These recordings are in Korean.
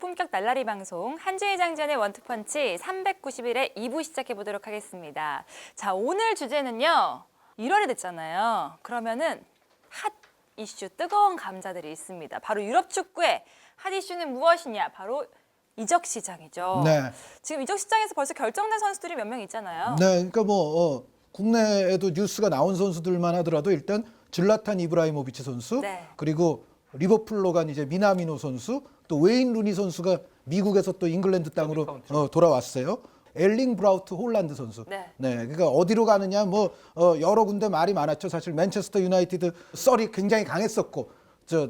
본격 날라리 방송 한지의 장전의 원투펀치 391회 2부 시작해 보도록 하겠습니다. 자, 오늘 주제는요. 1월이 됐잖아요. 그러면은 핫 이슈, 뜨거운 감자들이 있습니다. 바로 유럽 축구의 핫 이슈는 무엇이냐? 바로 이적 시장이죠. 네. 지금 이적 시장에서 벌써 결정된 선수들이 몇 명 있잖아요. 네, 그러니까 국내에도 뉴스가 나온 선수들만 하더라도 일단 질라탄 이브라이모비치 선수, 네. 그리고 리버풀로 간 이제 미나미노 선수, 또 웨인 루니 선수가 미국에서 또 잉글랜드 땅으로 돌아왔어요. 엘링 브라우트 홀란드 선수. 네. 그러니까 어디로 가느냐 여러 군데 말이 많았죠. 사실 맨체스터 유나이티드 썰이 굉장히 강했었고,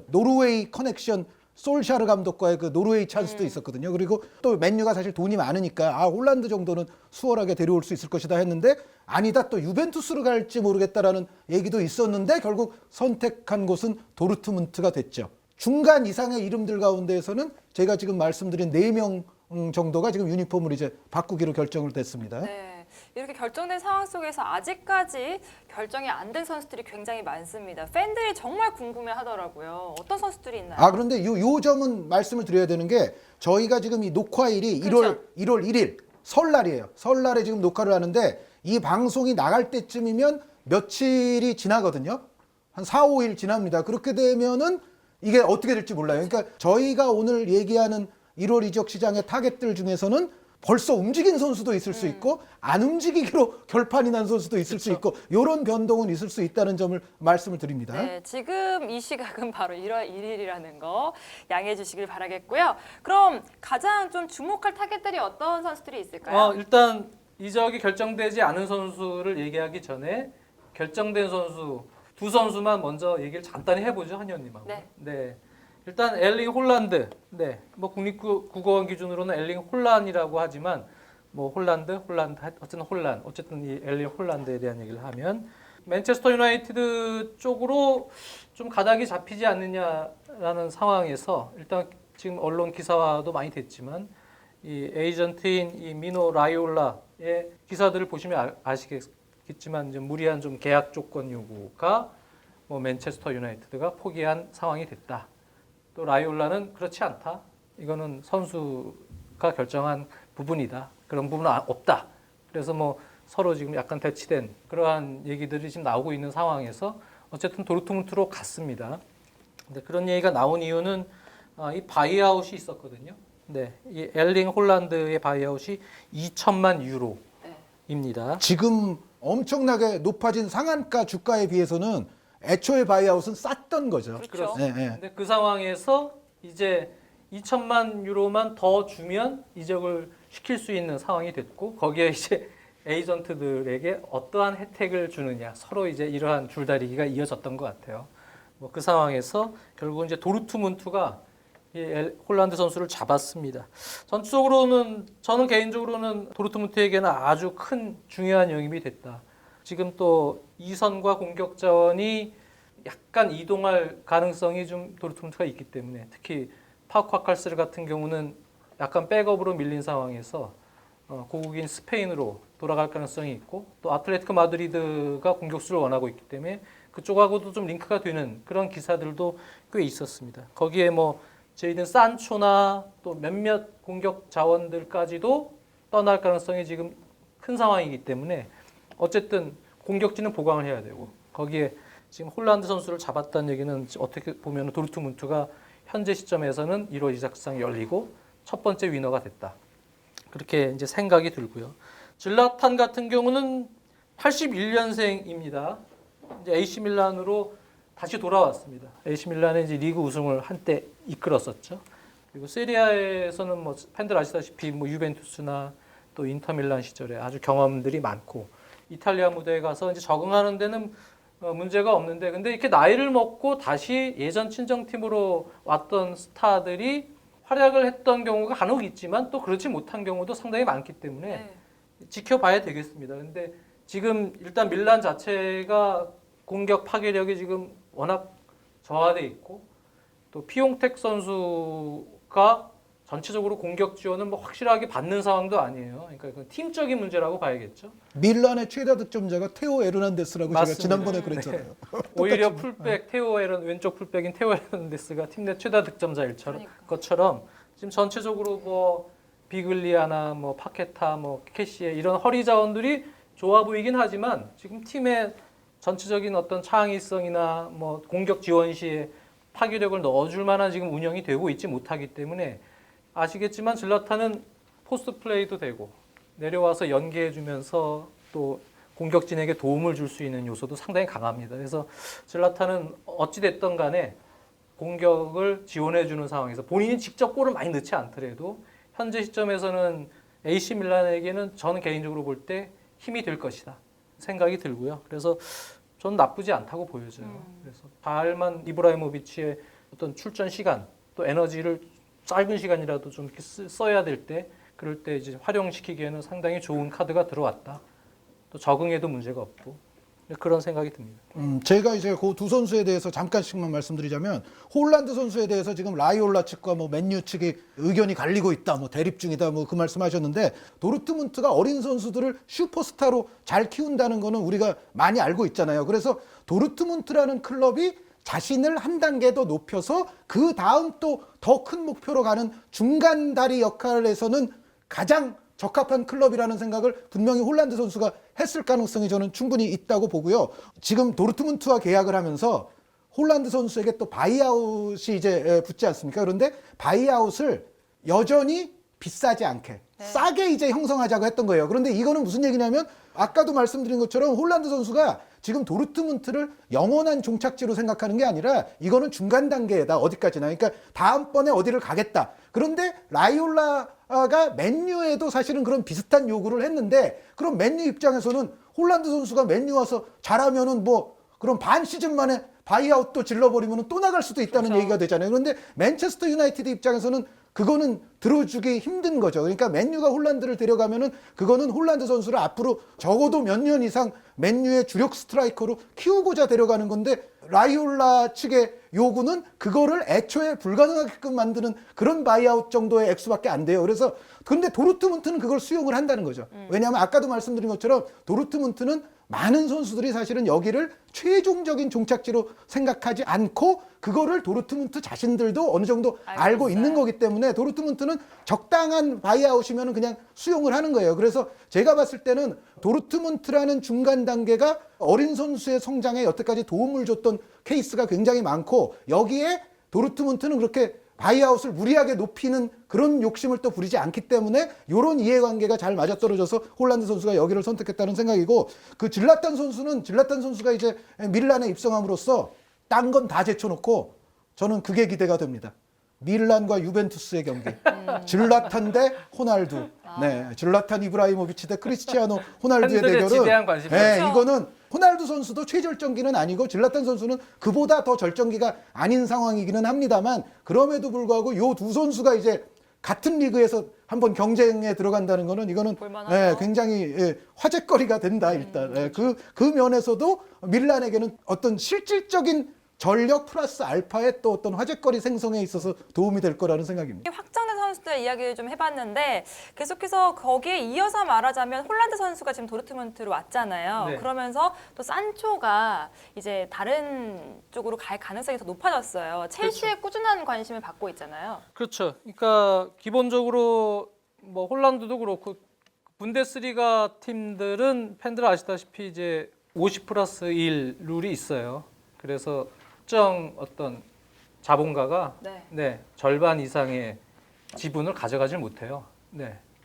노르웨이 커넥션 솔샤르 감독과의 그 노르웨이 찬스도 있었거든요. 그리고 또 맨유가 사실 돈이 많으니까 홀란드 정도는 수월하게 데려올 수 있을 것이다 했는데, 아니다, 또 유벤투스로 갈지 모르겠다라는 얘기도 있었는데 결국 선택한 곳은 도르트문트가 됐죠. 중간 이상의 이름들 가운데에서는 제가 지금 말씀드린 4명 정도가 지금 유니폼을 이제 바꾸기로 결정을 됐습니다. 네, 이렇게 결정된 상황 속에서 아직까지 결정이 안 된 선수들이 굉장히 많습니다. 팬들이 정말 궁금해하더라고요. 어떤 선수들이 있나요? 그런데 요 점은 말씀을 드려야 되는 게, 저희가 지금 이 녹화일이 그렇죠. 1월 1일 설날이에요. 설날에 지금 녹화를 하는데 이 방송이 나갈 때쯤이면 며칠이 지나거든요. 한 4, 5일 지납니다. 그렇게 되면은 이게 어떻게 될지 몰라요. 그러니까 저희가 오늘 얘기하는 1월 이적 시장의 타겟들 중에서는 벌써 움직인 선수도 있을 수 있고 안 움직이기로 결판이 난 선수도 있을 수 있고, 이런 변동은 있을 수 있다는 점을 말씀을 드립니다. 네, 지금 이 시각은 바로 1월 1일이라는 거 양해해 주시길 바라겠고요. 그럼 가장 좀 주목할 타겟들이 어떤 선수들이 있을까요? 일단 이적이 결정되지 않은 선수를 얘기하기 전에 결정된 선수 두 선수만 먼저 얘기를 간단히 해보죠, 한의원님하고. 네. 일단 엘링 홀란드. 국어원 기준으로는 엘링 홀란이라고 하지만 홀란드, 어쨌든 이 엘링 홀란드에 대한 얘기를 하면, 맨체스터 유나이티드 쪽으로 좀 가닥이 잡히지 않느냐라는 상황에서 일단 지금 언론 기사화도 많이 됐지만 이 에이전트인 이 미노 라이올라의 기사들을 보시면 아시겠지만 좀 무리한 좀 계약 조건 요구가 맨체스터 유나이티드가 포기한 상황이 됐다. 또 라이올라는 그렇지 않다. 이거는 선수가 결정한 부분이다. 그런 부분은 없다. 그래서 서로 지금 약간 대치된 그러한 얘기들이 지금 나오고 있는 상황에서 어쨌든 도르트문트로 갔습니다. 근데 그런 얘기가 나온 이유는 이 바이아웃이 있었거든요. 이 엘링 홀란드의 바이아웃이 2천만 유로입니다. 지금 엄청나게 높아진 상한가 주가에 비해서는 애초에 바이아웃은 쌌던 거죠. 그렇죠. 근데 그 상황에서 이제 2천만 유로만 더 주면 이적을 시킬 수 있는 상황이 됐고, 거기에 이제 에이전트들에게 어떠한 혜택을 주느냐, 서로 이제 이러한 줄다리기가 이어졌던 것 같아요. 그 상황에서 결국은 이제 도르트문트가 이 홀란드 선수를 잡았습니다. 저는 개인적으로는 도르트문트에게는 아주 큰 중요한 영입이 됐다. 지금 또 이선과 공격 자원이 약간 이동할 가능성이 좀 도르트문트가 있기 때문에, 특히 파쿠아칼스르 같은 경우는 약간 백업으로 밀린 상황에서 고국인 스페인으로 돌아갈 가능성이 있고, 또 아틀레티코 마드리드가 공격수를 원하고 있기 때문에 그쪽하고도 좀 링크가 되는 그런 기사들도 꽤 있었습니다. 거기에 제이든 산초나 또 몇몇 공격 자원들까지도 떠날 가능성이 지금 큰 상황이기 때문에 어쨌든 공격진은 보강을 해야 되고, 거기에 지금 홀란드 선수를 잡았다는 얘기는 어떻게 보면 도르트문트가 현재 시점에서는 1월 이적 시장이 열리고 첫 번째 위너가 됐다. 그렇게 이제 생각이 들고요. 질라탄 같은 경우는 81년생입니다. 이제 AC 밀란으로 다시 돌아왔습니다. AC 밀란의 이제 리그 우승을 한때 이끌었었죠. 그리고 세리아에서는 팬들 아시다시피 유벤투스나 또 인터밀란 시절에 아주 경험들이 많고, 이탈리아 무대에 가서 이제 적응하는 데는 문제가 없는데, 근데 이렇게 나이를 먹고 다시 예전 친정팀으로 왔던 스타들이 활약을 했던 경우가 간혹 있지만 또 그렇지 못한 경우도 상당히 많기 때문에 지켜봐야 되겠습니다. 근데 지금 일단 밀란 자체가 공격 파괴력이 지금 워낙 저하돼 있고, 또 피용텍 선수가 전체적으로 공격 지원은 확실하게 받는 상황도 아니에요. 그러니까 팀적인 문제라고 봐야겠죠. 밀란의 최다 득점자가 테오 에르난데스라고 제가 맞습니다. 지난번에 그랬잖아요. 오히려 풀백 왼쪽 풀백인 테오 에르난데스가 팀 내 최다 득점자일 것처럼 지금 전체적으로 뭐 비글리아나 뭐 파케타, 뭐 캐시에 이런 허리 자원들이 좋아 보이긴 하지만 지금 팀의 전체적인 어떤 창의성이나 뭐 공격 지원 시에 파괴력을 넣어줄 만한 지금 운영이 되고 있지 못하기 때문에 아시겠지만 질라탄은 포스트 플레이도 되고 내려와서 연계해주면서 또 공격진에게 도움을 줄 수 있는 요소도 상당히 강합니다. 그래서 질라탄은 어찌됐든 간에 공격을 지원해주는 상황에서 본인이 직접 골을 많이 넣지 않더라도 현재 시점에서는 AC 밀란에게는 저는 개인적으로 볼 때 힘이 될 것이다 생각이 들고요. 그래서 저는 나쁘지 않다고 보여져요. 그래서 잘만 이브라이모비치의 어떤 출전 시간 또 에너지를 짧은 시간이라도 좀 이렇게 써야 될 때 그럴 때 이제 활용시키기에는 상당히 좋은 카드가 들어왔다. 또 적응에도 문제가 없고 그런 생각이 듭니다. 제가 이제 그 두 선수에 대해서 잠깐씩만 말씀드리자면 홀란드 선수에 대해서 지금 라이올라 측과 뭐 맨유 측이 의견이 갈리고 있다, 뭐 대립 중이다, 뭐 그 말씀하셨는데 도르트문트가 어린 선수들을 슈퍼스타로 잘 키운다는 거는 우리가 많이 알고 있잖아요. 그래서 도르트문트라는 클럽이 자신을 한 단계 더 높여서 그 다음 또 더 큰 목표로 가는 중간 다리 역할에서는 가장 적합한 클럽이라는 생각을 분명히 홀란드 선수가 했을 가능성이 저는 충분히 있다고 보고요. 지금 도르트문트와 계약을 하면서 홀란드 선수에게 또 바이아웃이 이제 붙지 않습니까? 그런데 바이아웃을 여전히 비싸지 않게 싸게 이제 형성하자고 했던 거예요. 그런데 이거는 무슨 얘기냐면 아까도 말씀드린 것처럼 홀란드 선수가 지금 도르트문트를 영원한 종착지로 생각하는 게 아니라 이거는 중간 단계다, 어디까지나. 그러니까 다음번에 어디를 가겠다. 그런데 라이올라가 맨유에도 사실은 그런 비슷한 요구를 했는데 그럼 맨유 입장에서는 홀란드 선수가 맨유 와서 잘하면은 뭐 그럼 반 시즌 만에 바이아웃도 질러버리면 또 나갈 수도 있다는 그렇죠. 얘기가 되잖아요. 그런데 맨체스터 유나이티드 입장에서는 그거는 들어주기 힘든 거죠. 그러니까 맨유가 홀란드를 데려가면은 그거는 홀란드 선수를 앞으로 적어도 몇 년 이상 맨유의 주력 스트라이커로 키우고자 데려가는 건데 라이올라 측의 요구는 그거를 애초에 불가능하게끔 만드는 그런 바이아웃 정도의 액수밖에 안 돼요. 그래서 근데 도르트문트는 그걸 수용을 한다는 거죠. 왜냐하면 아까도 말씀드린 것처럼 도르트문트는 많은 선수들이 사실은 여기를 최종적인 종착지로 생각하지 않고 그거를 도르트문트 자신들도 어느 정도 알고 있는 거기 때문에 도르트문트는 적당한 바이아웃이면 그냥 수용을 하는 거예요. 그래서 제가 봤을 때는 도르트문트라는 중간 단계가 어린 선수의 성장에 여태까지 도움을 줬던 케이스가 굉장히 많고 여기에 도르트문트는 그렇게 바이아웃을 무리하게 높이는 그런 욕심을 또 부리지 않기 때문에 이런 이해관계가 잘 맞아떨어져서 홀란드 선수가 여기를 선택했다는 생각이고 그 질라탄 선수가 이제 밀란에 입성함으로써 딴 건 다 제쳐놓고 저는 그게 기대가 됩니다. 밀란과 유벤투스의 경기. 질라탄 대 호날두. 네, 질라탄 이브라이모비치 대 크리스티아노 호날두의 팬들의 대결은 지대한 관심이죠. 네, 그렇죠. 이거는 호날두 선수도 최절정기는 아니고 질라탄 선수는 그보다 더 절정기가 아닌 상황이기는 합니다만 그럼에도 불구하고 이 두 선수가 이제 같은 리그에서 한번 경쟁에 들어간다는 거는 이거는 볼만하죠. 굉장히 화제거리가 된다 일단. 그 면에서도 밀란에게는 어떤 실질적인 전력 플러스 알파의 또 어떤 화제거리 생성에 있어서 도움이 될 거라는 생각입니다. 확정된 선수들 이야기를 좀 해봤는데 계속해서 거기에 이어서 말하자면 홀란드 선수가 지금 도르트문트로 왔잖아요. 네. 그러면서 또 산초가 이제 다른 쪽으로 갈 가능성이 더 높아졌어요. 첼시의 꾸준한 관심을 받고 있잖아요. 그렇죠. 그러니까 기본적으로 뭐 홀란드도 그렇고 분데스리가 팀들은 팬들 아시다시피 이제 50+1 룰이 있어요. 그래서 특정 어떤 자본가가 네. 절반 이상의 지분을 가져가질 못해요.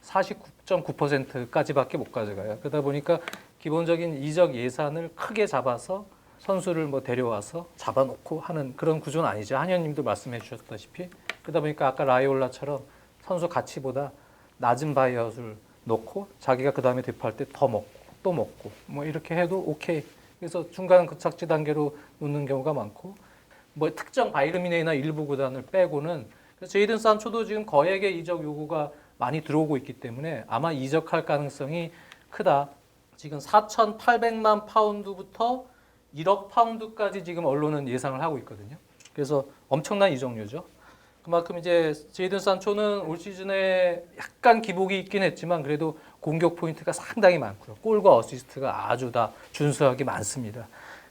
49.9%까지밖에 못 가져가요. 그러다 보니까 기본적인 이적 예산을 크게 잡아서 선수를 뭐 데려와서 잡아놓고 하는 그런 구조는 아니죠. 한현님도 말씀해 주셨다시피 그러다 보니까 아까 라이올라처럼 선수 가치보다 낮은 바이아웃을 넣고 자기가 그 다음에 대표할 때 더 먹고 또 먹고 뭐 이렇게 해도 오케이. 그래서 중간 급착지 단계로 놓는 경우가 많고 뭐 특정 바이르미네이나 일부 구단을 빼고는 그래서 제이든 산초도 지금 거액의 이적 요구가 많이 들어오고 있기 때문에 아마 이적할 가능성이 크다. 지금 4,800만 파운드부터 1억 파운드까지 지금 언론은 예상을 하고 있거든요. 그래서 엄청난 이적료죠. 그만큼 이제 제이든 산초는 올 시즌에 약간 기복이 있긴 했지만 그래도 공격 포인트가 상당히 많고요. 골과 어시스트가 아주 다 준수하게 많습니다.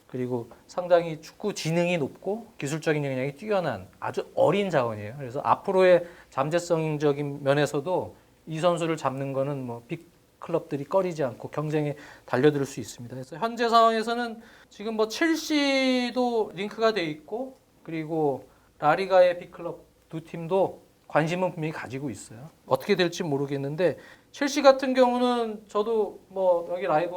그리고 상당히 축구 지능이 높고 기술적인 역량이 뛰어난 아주 어린 자원이에요. 그래서 앞으로의 잠재성적인 면에서도 이 선수를 잡는 거는 뭐 빅 클럽들이 꺼리지 않고 경쟁에 달려들 수 있습니다. 그래서 현재 상황에서는 지금 뭐 첼시도 링크가 돼 있고 그리고 라리가의 빅 클럽 두 팀도 관심은 분명히 가지고 있어요. 어떻게 될지 모르겠는데 첼시 같은 경우는 저도 뭐 여기 라이브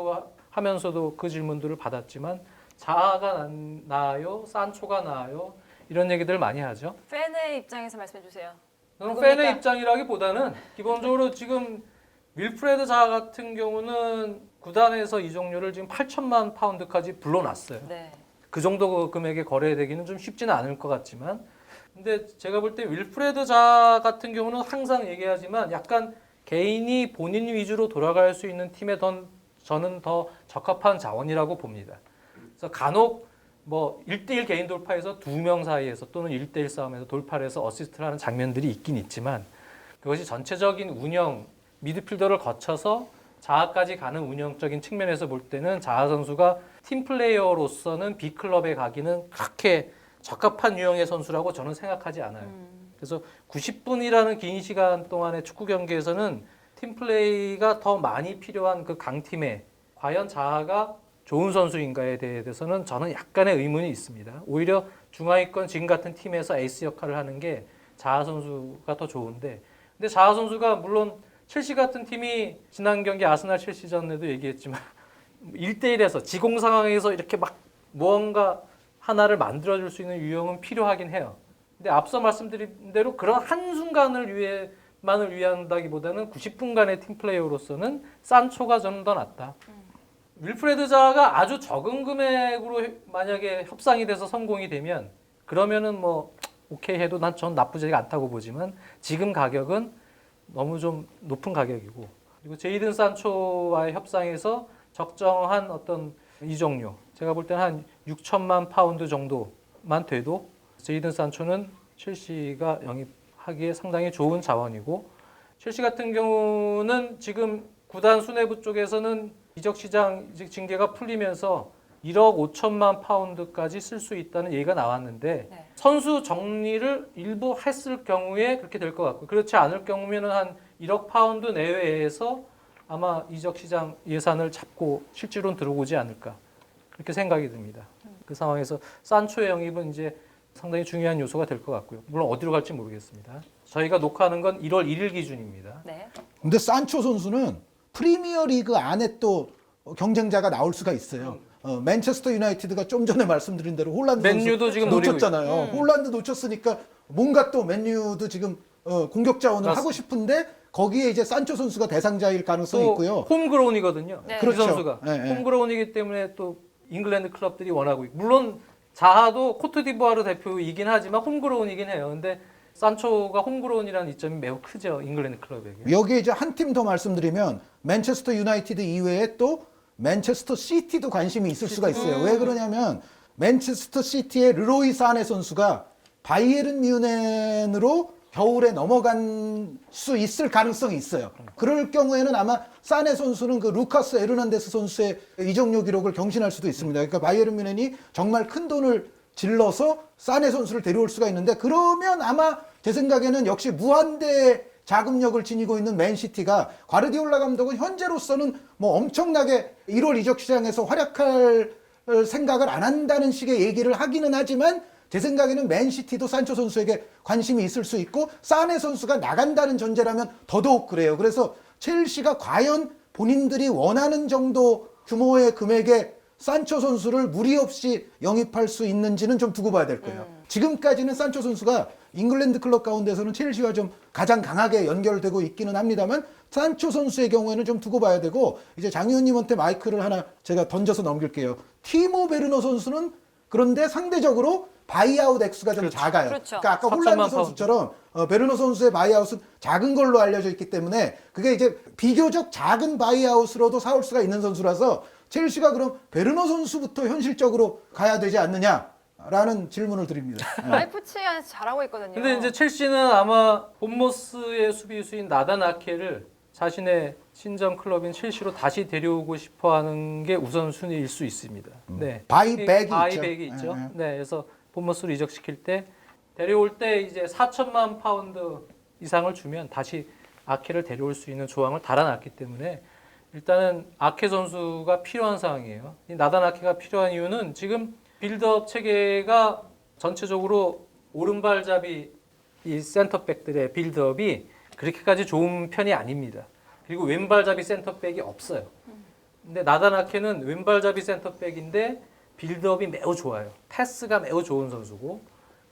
하면서도 그 질문들을 받았지만 자아가 나아요, 산초가 나아요 이런 얘기들 많이 하죠. 팬의 입장에서 말씀해 주세요. 저는 누굽니까? 팬의 입장이라기보다는 기본적으로 지금 윌프레드 자아 같은 경우는 구단에서 이적료를 지금 8천만 파운드까지 불러놨어요. 네. 그 정도 금액에 거래되기는 좀 쉽지는 않을 것 같지만 근데 제가 볼 때 윌프레드 자 같은 경우는 항상 얘기하지만 약간 개인이 본인 위주로 돌아갈 수 있는 팀에 저는 더 적합한 자원이라고 봅니다. 그래서 간혹 뭐 1대1 개인 돌파에서 2명 사이에서 또는 1대1 싸움에서 돌파를 해서 어시스트를 하는 장면들이 있긴 있지만 그것이 전체적인 운영, 미드필더를 거쳐서 자아까지 가는 운영적인 측면에서 볼 때는 자아 선수가 팀 플레이어로서는 B클럽에 가기는 그렇게 적합한 유형의 선수라고 저는 생각하지 않아요. 그래서 90분이라는 긴 시간 동안의 축구 경기에서는 팀 플레이가 더 많이 필요한 그 강팀에 과연 자아가 좋은 선수인가에 대해서는 저는 약간의 의문이 있습니다. 오히려 중하위권 지금 같은 팀에서 에이스 역할을 하는 게 자아 선수가 더 좋은데 근데 자아 선수가 물론 첼시 같은 팀이 지난 경기 아스날 첼시전에도 얘기했지만 1대1에서 지공 상황에서 이렇게 막 무언가 하나를 만들어줄 수 있는 유형은 필요하긴 해요. 근데 앞서 말씀드린 대로 그런 한순간을 위한다기보다는 90분간의 팀플레이어로서는 산초가 저는 더 낫다. 윌프레드 자가 아주 적은 금액으로 만약에 협상이 돼서 성공이 되면 그러면은 뭐 오케이 해도 전 나쁘지 않다고 보지만 지금 가격은 너무 좀 높은 가격이고 그리고 제이든 산초와의 협상에서 적정한 어떤 이적료 제가 볼 때는 한 6천만 파운드 정도만 돼도 제이든 산초는 첼시가 영입하기에 상당히 좋은 자원이고 첼시 같은 경우는 지금 구단 수뇌부 쪽에서는 이적 시장 징계가 풀리면서 1억 5천만 파운드까지 쓸 수 있다는 얘기가 나왔는데 네. 선수 정리를 일부 했을 경우에 그렇게 될 것 같고 그렇지 않을 경우에는 한 1억 파운드 내외에서 아마 이적 시장 예산을 잡고 실제로는 들어오지 않을까 그렇게 생각이 듭니다. 그 상황에서 산초의 영입은 이제 상당히 중요한 요소가 될 것 같고요. 물론 어디로 갈지 모르겠습니다. 저희가 녹화하는 건 1월 1일 기준입니다. 네. 근데 산초 선수는 프리미어 리그 안에 또 경쟁자가 나올 수가 있어요. 맨체스터 유나이티드가 좀 전에 말씀드린 대로 홀란드 맨유도 선수 지금 노리고 놓쳤잖아요. 홀란드 놓쳤으니까 뭔가 또 맨유도 지금 공격 자원을 맞습니다. 하고 싶은데 거기에 이제 산초 선수가 대상자일 가능성이 또 있고요. 홈그라운이거든요. 네. 그 그렇죠. 선수가 네, 네. 홈그라운이기 때문에 또 잉글랜드 클럽들이 원하고 있고 물론 자하도 코트디부아르 대표이긴 하지만 홈그라운이긴 해요. 근데 산초가 홈그라운이라는 이점이 매우 크죠. 잉글랜드 클럽에게. 여기에 이제 한 팀 더 말씀드리면 맨체스터 유나이티드 이외에 또 맨체스터 시티도 관심이 있을 수가 있어요. 왜 그러냐면 맨체스터 시티의 르로이 사네 선수가 바이에른 뮌헨으로 겨울에 넘어간 수 있을 가능성이 있어요. 그럴 경우에는 아마 사네 선수는 그 루카스 에르난데스 선수의 이적료 기록을 경신할 수도 있습니다. 그러니까 바이에른 뮌헨이 정말 큰 돈을 질러서 사네 선수를 데려올 수가 있는데 그러면 아마 제 생각에는 역시 무한대 자금력을 지니고 있는 맨시티가 과르디올라 감독은 현재로서는 뭐 엄청나게 1월 이적 시장에서 활약할 생각을 안 한다는 식의 얘기를 하기는 하지만 제 생각에는 맨시티도 산초 선수에게 관심이 있을 수 있고 사네 선수가 나간다는 전제라면 더더욱 그래요. 그래서 첼시가 과연 본인들이 원하는 정도 규모의 금액에 산초 선수를 무리 없이 영입할 수 있는지는 좀 두고 봐야 될 거예요. 지금까지는 산초 선수가 잉글랜드 클럽 가운데서는 첼시와 좀 가장 강하게 연결되고 있기는 합니다만 산초 선수의 경우에는 좀 두고 봐야 되고 이제 장 의원님한테 마이크를 하나 제가 던져서 넘길게요. 티모 베르너 선수는 그런데 상대적으로 바이아웃 액수가 좀 작아요. 그렇죠. 그러니까 아까 4천만 홀란드 선수처럼 베르너 선수의 바이아웃은 작은 걸로 알려져 있기 때문에 그게 이제 비교적 작은 바이아웃으로도 사올 수가 있는 선수라서 첼시가 그럼 베르너 선수부터 현실적으로 가야 되지 않느냐라는 질문을 드립니다. 라이프치히 안에서 잘하고 있거든요. 근데 이제 첼시는 아마 본머스의 수비수인 나단 아케를 자신의 친정 클럽인 첼시로 다시 데려오고 싶어하는 게 우선순위일 수 있습니다. 네. 바이백이 있죠. 있죠. 네, 그래서 본머스로 이적시킬 때 데려올 때 이제 4천만 파운드 이상을 주면 다시 아케를 데려올 수 있는 조항을 달아놨기 때문에 일단은 아케 선수가 필요한 상황이에요. 이 나단 아케가 필요한 이유는 지금 빌드업 체계가 전체적으로 오른발잡이 이 센터백들의 빌드업이 그렇게까지 좋은 편이 아닙니다. 그리고 왼발잡이 센터백이 없어요. 근데 나단 아케는 왼발잡이 센터백인데 빌드업이 매우 좋아요. 패스가 매우 좋은 선수고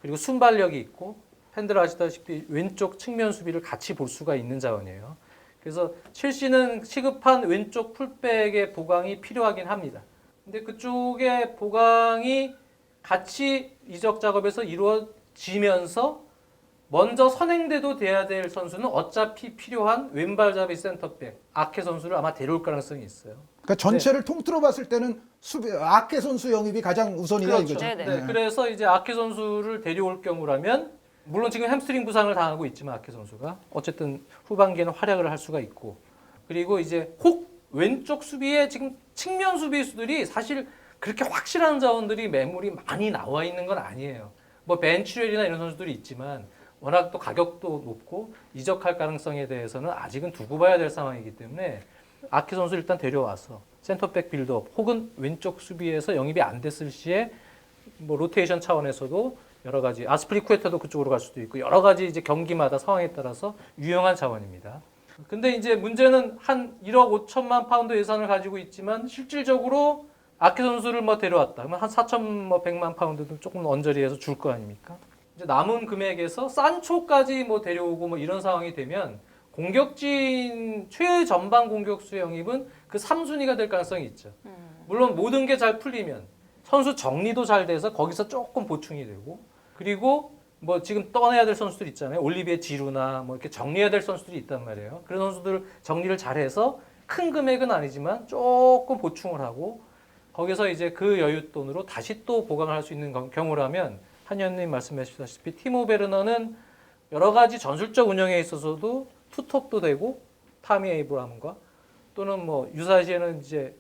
그리고 순발력이 있고 팬들 아시다시피 왼쪽 측면 수비를 같이 볼 수가 있는 자원이에요. 그래서 첼시는 시급한 왼쪽 풀백의 보강이 필요하긴 합니다. 근데 그쪽의 보강이 같이 이적 작업에서 이루어지면서 먼저 선행돼도 돼야 될 선수는 어차피 필요한 왼발잡이 센터백 아케 선수를 아마 데려올 가능성이 있어요. 그러니까 전체를 통틀어 봤을 때는 수비 아케 선수 영입이 가장 우선이다 그렇죠. 이거죠. 네네. 네, 그래서 이제 아케 선수를 데려올 경우라면 물론 지금 햄스트링 부상을 당하고 있지만 아케 선수가 어쨌든 후반기에는 활약을 할 수가 있고 그리고 이제 혹 왼쪽 수비에 지금 측면 수비수들이 사실 그렇게 확실한 자원들이 매물이 많이 나와 있는 건 아니에요. 뭐 벤치웰이나 이런 선수들이 있지만 워낙 또 가격도 높고 이적할 가능성에 대해서는 아직은 두고 봐야 될 상황이기 때문에 아케 선수 일단 데려와서 센터백 빌드업 혹은 왼쪽 수비에서 영입이 안 됐을 시에 뭐 로테이션 차원에서도 여러 가지 아스플리쿠에타도 그쪽으로 갈 수도 있고 여러 가지 이제 경기마다 상황에 따라서 유용한 자원입니다. 근데 이제 문제는 한 1억 5천만 파운드 예산을 가지고 있지만 실질적으로 아케 선수를 뭐 데려왔다. 그러면 한 4,100만 파운드도 조금 언저리해서 줄 거 아닙니까? 이제 남은 금액에서 산초까지 뭐 데려오고 뭐 이런 상황이 되면 공격진 최전방 공격수 영입은 그 3순위가 될 가능성이 있죠. 물론 모든 게 잘 풀리면 선수 정리도 잘 돼서 거기서 조금 보충이 되고 그리고 뭐 지금 떠나야 될 선수들 있잖아요. 올리비에 지루나 뭐 이렇게 정리해야 될 선수들이 있단 말이에요. 그런 선수들 정리를 잘해서 큰 금액은 아니지만 조금 보충을 하고 거기서 이제 그 여윳돈으로 다시 또 보강을 할 수 있는 경우라면 한의원님 말씀하셨다시피 티모 베르너는 여러 가지 전술적 운영에 있어서도 투톱도 되고 타미 에이브람과 또는 뭐 유사시에는 이제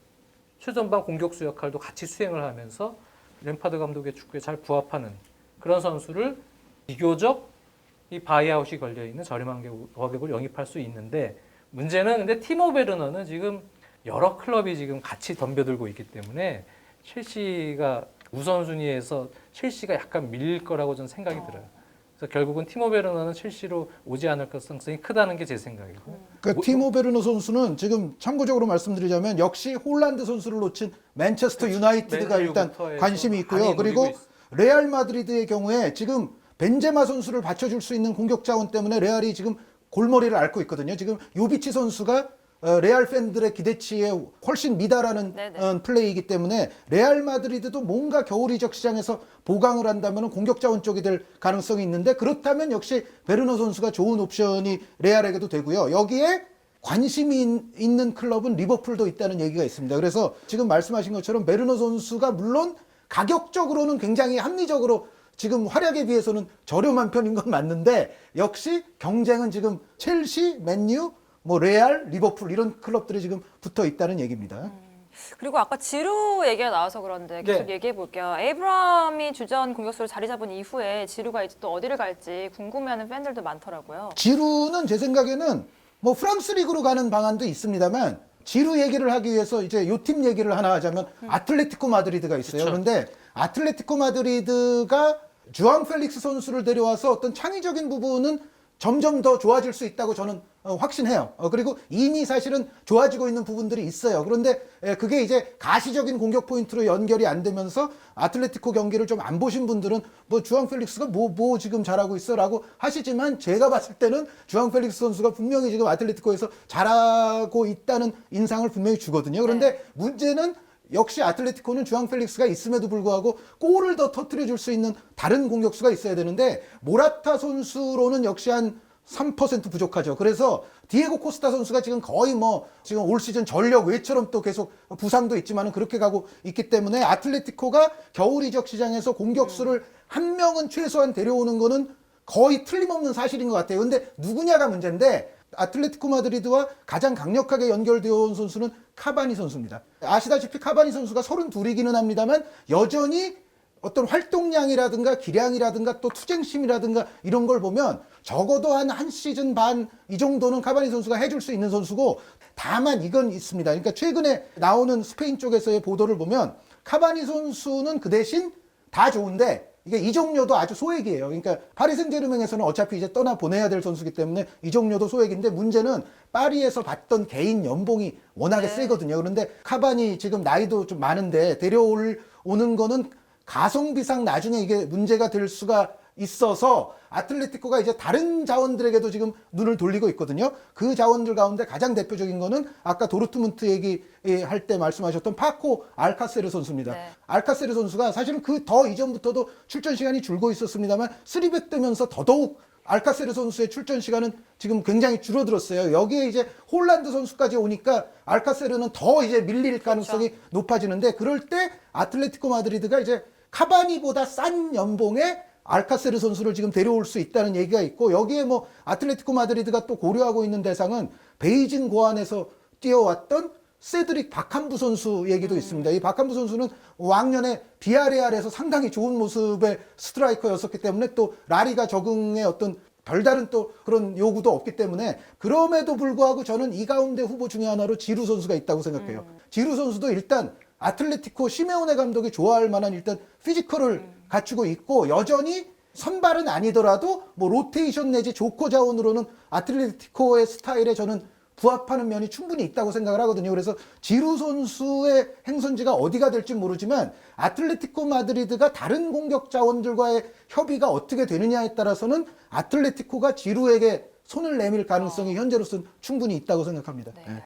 최전방 공격수 역할도 같이 수행을 하면서 램파드 감독의 축구에 잘 부합하는 그런 선수를 비교적 이 바이아웃이 걸려있는 저렴한 가격을 영입할 수 있는데 문제는 근데 티모 베르너는 지금 여러 클럽이 지금 같이 덤벼들고 있기 때문에 첼시가 우선순위에서 첼시가 약간 밀릴 거라고 저는 생각이 들어요. 그래서 결국은 티모 베르너는 첼시로 오지 않을 가능성이 크다는 게 제 생각이고. 그 티모 베르너 선수는 지금 참고적으로 말씀드리자면 역시 홀란드 선수를 놓친 맨체스터 유나이티드가 일단 맨유부터 관심이 해서 있고요. 많이 그리고 노리고 있어요. 레알 마드리드의 경우에 지금 벤제마 선수를 받쳐줄 수 있는 공격 자원 때문에 레알이 지금 골머리를 앓고 있거든요. 지금 요비치 선수가 레알 팬들의 기대치에 훨씬 미달하는 네네. 플레이이기 때문에 레알 마드리드도 뭔가 겨울 이적 시장에서 보강을 한다면 공격 자원 쪽이 될 가능성이 있는데 그렇다면 역시 베르너 선수가 좋은 옵션이 레알에게도 되고요. 여기에 관심이 있는 클럽은 리버풀도 있다는 얘기가 있습니다. 그래서 지금 말씀하신 것처럼 베르너 선수가 물론 가격적으로는 굉장히 합리적으로 지금 활약에 비해서는 저렴한 편인 건 맞는데 역시 경쟁은 지금 첼시, 맨유, 뭐 레알, 리버풀 이런 클럽들이 지금 붙어 있다는 얘기입니다. 그리고 아까 지루 얘기가 나와서 그런데 계속 네. 얘기해 볼게요. 에이브람이 주전 공격수로 자리 잡은 이후에 지루가 이제 또 어디를 갈지 궁금해하는 팬들도 많더라고요. 지루는 제 생각에는 뭐 프랑스 리그로 가는 방안도 있습니다만 지루 얘기를 하기 위해서 이제 요 팀 얘기를 하나 하자면 아틀레티코 마드리드가 있어요. 그쵸. 그런데 아틀레티코 마드리드가 주앙 펠릭스 선수를 데려와서 어떤 창의적인 부분은 점점 더 좋아질 수 있다고 저는 확신해요. 그리고 이미 사실은 좋아지고 있는 부분들이 있어요. 그런데 그게 이제 가시적인 공격 포인트로 연결이 안 되면서 아틀레티코 경기를 좀 안 보신 분들은 뭐 주앙 펠릭스가 뭐 지금 잘하고 있어라고 하시지만 제가 봤을 때는 주앙 펠릭스 선수가 분명히 지금 아틀레티코에서 잘하고 있다는 인상을 분명히 주거든요. 그런데 문제는 역시 아틀레티코는 주앙 펠릭스가 있음에도 불구하고 골을 더 터뜨려 줄 수 있는 다른 공격수가 있어야 되는데 모라타 선수로는 역시 한 3% 부족하죠. 그래서 디에고 코스타 선수가 지금 거의 뭐 지금 올 시즌 전력 외처럼 또 계속 부상도 있지만은 그렇게 가고 있기 때문에 아틀레티코가 겨울 이적 시장에서 공격수를 한 명은 최소한 데려오는 거는 거의 틀림없는 사실인 것 같아요. 근데 누구냐가 문제인데 아틀레티코 마드리드와 가장 강력하게 연결되어 온 선수는 카바니 선수입니다. 아시다시피 카바니 선수가 32이기는 합니다만 여전히 어떤 활동량이라든가 기량이라든가 또 투쟁심이라든가 이런 걸 보면 적어도 한 시즌 반 이 정도는 카바니 선수가 해줄 수 있는 선수고, 다만 이건 있습니다. 그러니까 최근에 나오는 스페인 쪽에서의 보도를 보면 카바니 선수는 그 대신 다 좋은데 이게 이적료도 아주 소액이에요. 그러니까 파리 생제르맹에서는 어차피 이제 떠나 보내야 될 선수기 때문에 이적료도 소액인데, 문제는 파리에서 받던 개인 연봉이 워낙에 세거든요. 그런데 카바니 지금 나이도 좀 많은데 데려오는 거는 가성비상 나중에 이게 문제가 될 수가 있어서 아틀레티코가 이제 다른 자원들에게도 지금 눈을 돌리고 있거든요. 그 자원들 가운데 가장 대표적인 거는 아까 도르트문트 얘기할 때 말씀하셨던 파코 알카세르 선수입니다. 네. 알카세르 선수가 사실은 그 더 이전부터도 출전 시간이 줄고 있었습니다만 3백 되면서 더더욱 알카세르 선수의 출전 시간은 지금 굉장히 줄어들었어요. 여기에 이제 홀란드 선수까지 오니까 알카세르는 더 이제 밀릴 가능성이 높아지는데, 그럴 때 아틀레티코 마드리드가 이제 카바니보다 싼 연봉에 알카세르 선수를 지금 데려올 수 있다는 얘기가 있고, 여기에 뭐 아틀레티코 마드리드가 또 고려하고 있는 대상은 베이징 고안에서 뛰어왔던 세드릭 바캄부 선수 얘기도 있습니다. 이 바캄부 선수는 왕년에 비아레알에서 상당히 좋은 모습의 스트라이커였었기 때문에 또 라리가 적응의 어떤 별다른 또 그런 요구도 없기 때문에, 그럼에도 불구하고 저는 이 가운데 후보 중에 하나로 지루 선수가 있다고 생각해요. 지루 선수도 일단 아틀레티코 시메오네 감독이 좋아할 만한 일단 피지컬을 갖추고 있고, 여전히 선발은 아니더라도 뭐 로테이션 내지 조커 자원으로는 아틀레티코의 스타일에 저는 부합하는 면이 충분히 있다고 생각을 하거든요. 그래서 지루 선수의 행선지가 어디가 될지 모르지만 아틀레티코 마드리드가 다른 공격 자원들과의 협의가 어떻게 되느냐에 따라서는 아틀레티코가 지루에게 손을 내밀 가능성이 현재로서는 충분히 있다고 생각합니다. 네. 네.